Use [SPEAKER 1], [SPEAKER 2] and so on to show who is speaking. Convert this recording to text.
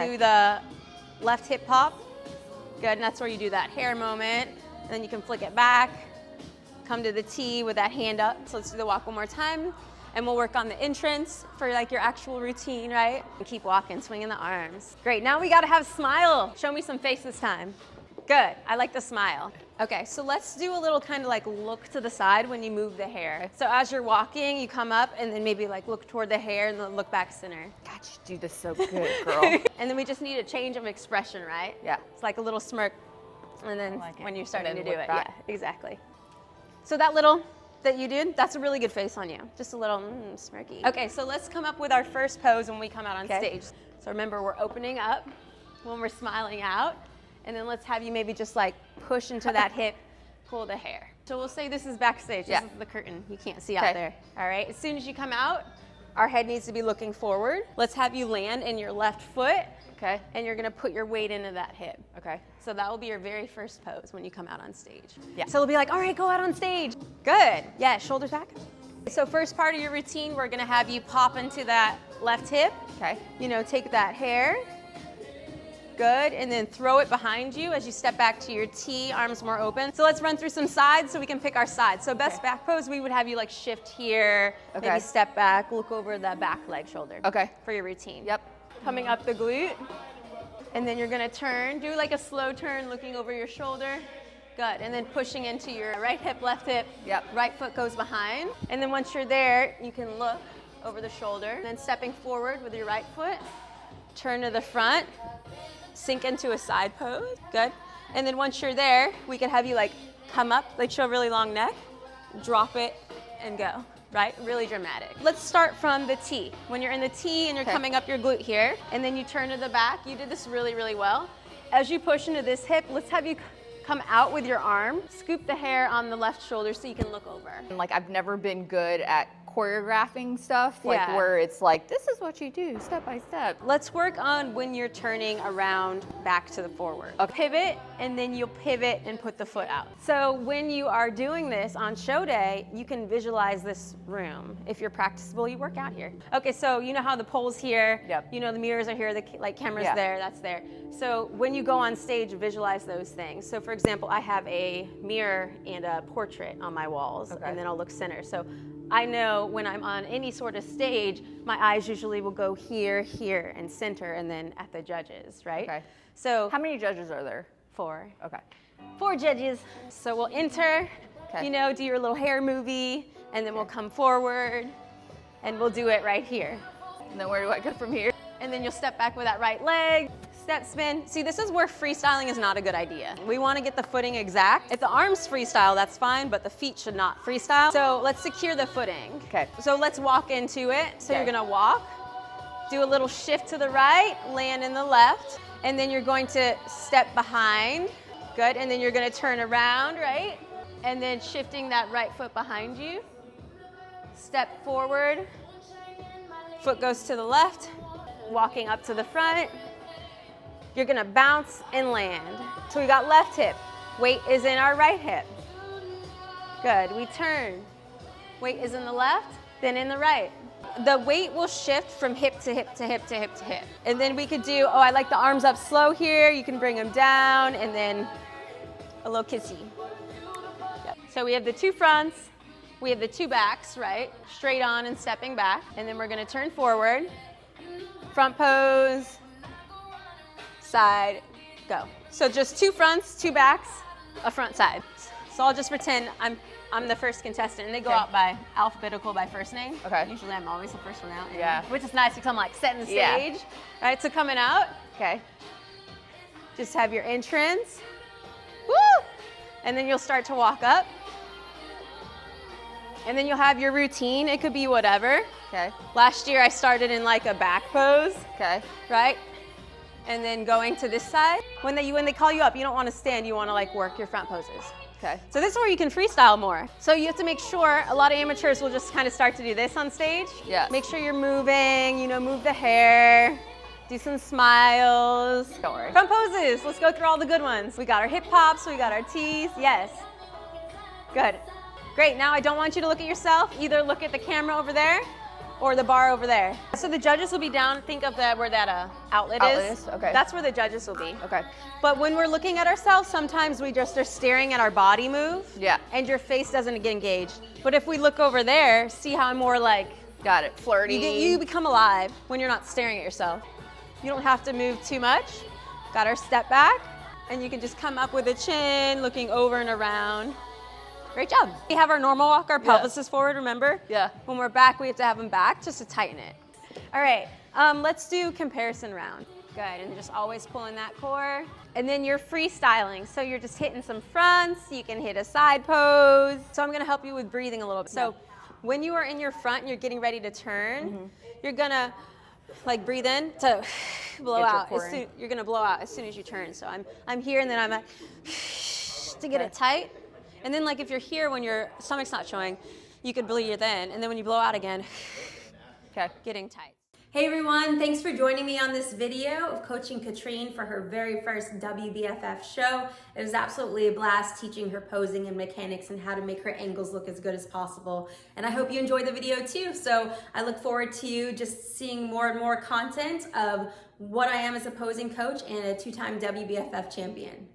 [SPEAKER 1] do the left hip pop. Good, and that's where you do that hair moment. And then you can flick it back, come to the T with that hand up. So let's do the walk one more time. And we'll work on the entrance for like your actual routine, right? And keep walking, swinging the arms. Great, now we gotta have smile. Show me some face this time. Good, I like the smile. Okay, so let's do a little kind of like look to the side when you move the hair. So as you're walking, you come up and then maybe like look toward the hair and then look back center.
[SPEAKER 2] God, you do this so good, girl.
[SPEAKER 1] And then we just need a change of expression, right?
[SPEAKER 2] Yeah.
[SPEAKER 1] It's like a little smirk. And then
[SPEAKER 2] like
[SPEAKER 1] when you're starting to do
[SPEAKER 2] look
[SPEAKER 1] it,
[SPEAKER 2] back.
[SPEAKER 1] yeah, exactly. So that little that you did, that's a really good face on you. Just a little smirky. Okay, so let's come up with our first pose when we come out on stage. So remember, we're opening up when we're smiling out. And then let's have you maybe just like push into that hip, pull the hair. So we'll say this is backstage. This is the curtain you can't see out there. All right, as soon as you come out, our head needs to be looking forward. Let's have you land in your left foot.
[SPEAKER 2] Okay.
[SPEAKER 1] And you're gonna put your weight into that hip.
[SPEAKER 2] Okay.
[SPEAKER 1] So that will be your very first pose when you come out on stage.
[SPEAKER 2] Yeah.
[SPEAKER 1] So it'll be like, all right, go out on stage. Good. Yeah, shoulders back. So first part of your routine, we're gonna have you pop into that left hip.
[SPEAKER 2] Okay.
[SPEAKER 1] You know, take that hair. Good, and then throw it behind you as you step back to your T, arms more open. So let's run through some sides so we can pick our sides. So best back pose, we would have you like shift here, maybe step back, look over the back leg shoulder.
[SPEAKER 2] Okay.
[SPEAKER 1] For your routine.
[SPEAKER 2] Yep.
[SPEAKER 1] Coming up the glute, and then you're gonna turn, do like a slow turn looking over your shoulder. Good, and then pushing into your right hip, left hip.
[SPEAKER 2] Yep.
[SPEAKER 1] Right foot goes behind. And then once you're there, you can look over the shoulder, and then stepping forward with your right foot, turn to the front, sink into a side pose. Good. And then once you're there, we can have you like come up, like show a really long neck, drop it, and go. Right? Really dramatic. Let's start from the T. When you're in the T and you're coming up your glute here, and then you turn to the back, you did this really, really well. As you push into this hip, let's have you come out with your arm, scoop the hair on the left shoulder so you can look over.
[SPEAKER 2] And like I've never been good at choreographing stuff, like where it's like, this is what you do step by step.
[SPEAKER 1] Let's work on when you're turning around back to the forward. A pivot, and then you'll pivot and put the foot out. So when you are doing this on show day, you can visualize this room. If you're practicable, you work out here. Okay, so you know how the pole's here, you know the mirrors are here, the like camera's there, that's there. So when you go on stage, visualize those things. So for example, I have a mirror and a portrait on my walls, and then I'll look center. So I know when I'm on any sort of stage, my eyes usually will go here, here, and center, and then at the judges, right?
[SPEAKER 2] Okay.
[SPEAKER 1] So
[SPEAKER 2] how many judges are there?
[SPEAKER 1] 4.
[SPEAKER 2] Okay.
[SPEAKER 1] 4 judges. So we'll enter, you know, do your little hair movie, and then we'll come forward, and we'll do it right here.
[SPEAKER 2] And then where do I go from here?
[SPEAKER 1] And then you'll step back with that right leg, step spin. See, this is where freestyling is not a good idea. We want to get the footing exact. If the arms freestyle, that's fine, but the feet should not freestyle. So let's secure the footing.
[SPEAKER 2] Okay.
[SPEAKER 1] So let's walk into it. So you're gonna walk, do a little shift to the right, land in the left, and then you're going to step behind. Good, and then you're gonna turn around, right? And then shifting that right foot behind you. Step forward, foot goes to the left, walking up to the front. You're gonna bounce and land. So we got left hip. Weight is in our right hip. Good, we turn. Weight is in the left, then in the right. The weight will shift from hip to hip to hip to hip to hip. And then we could do, oh, I like the arms up slow here. You can bring them down, and then a little kissy. Yep. So we have the 2 fronts, we have the 2 backs, right? Straight on and stepping back. And then we're gonna turn forward. Front pose, side, go. So just 2 fronts, 2 backs, a front side. So I'll just pretend I'm the first contestant, and they go out by alphabetical by first name.
[SPEAKER 2] Okay.
[SPEAKER 1] Usually I'm always the first one out.
[SPEAKER 2] Yeah.
[SPEAKER 1] Which is nice because I'm like setting the stage. All right, so coming out.
[SPEAKER 2] Okay.
[SPEAKER 1] Just have your entrance. Woo! And then you'll start to walk up. And then you'll have your routine. It could be whatever.
[SPEAKER 2] Okay.
[SPEAKER 1] Last year I started in like a back pose.
[SPEAKER 2] Okay.
[SPEAKER 1] Right? And then going to this side. When they call you up, you don't want to stand, you want to like work your front poses.
[SPEAKER 2] Okay.
[SPEAKER 1] So this is where you can freestyle more. So you have to make sure, a lot of amateurs will just kind of start to do this on stage.
[SPEAKER 2] Yes.
[SPEAKER 1] Make sure you're moving, you know, move the hair, do some smiles.
[SPEAKER 2] Don't worry.
[SPEAKER 1] Front poses, let's go through all the good ones. We got our hip hops, we got our T's, yes. Good. Great, now I don't want you to look at yourself. Either look at the camera over there or the bar over there. So the judges will be down, think of that where that outlet is.
[SPEAKER 2] Okay.
[SPEAKER 1] That's where the judges will be.
[SPEAKER 2] Okay.
[SPEAKER 1] But when we're looking at ourselves, sometimes we just are staring at our body move.
[SPEAKER 2] Yeah.
[SPEAKER 1] And your face doesn't get engaged. But if we look over there, see how I'm more like,
[SPEAKER 2] got it, flirty.
[SPEAKER 1] You become alive when you're not staring at yourself. You don't have to move too much. Got our step back, and you can just come up with a chin, looking over and around. Great job. We have our normal walk, our pelvis is forward, remember?
[SPEAKER 2] Yeah.
[SPEAKER 1] When we're back, we have to have them back just to tighten it. All right, let's do comparison round. Good, and just always pulling that core. And then you're freestyling, so you're just hitting some fronts, you can hit a side pose. So I'm gonna help you with breathing a little bit. So when you are in your front and you're getting ready to turn, you're gonna like breathe in to blow out. You're gonna blow out as soon as you turn. So I'm here and then I'm like, to get it tight. And then like if you're here when your stomach's not showing, you could breathe in. And then when you blow out again, getting tight. Hey everyone, thanks for joining me on this video of coaching Katrine for her very first WBFF show. It was absolutely a blast teaching her posing and mechanics and how to make her angles look as good as possible. And I hope you enjoyed the video too. So I look forward to you just seeing more and more content of what I am as a posing coach and a 2-time WBFF champion.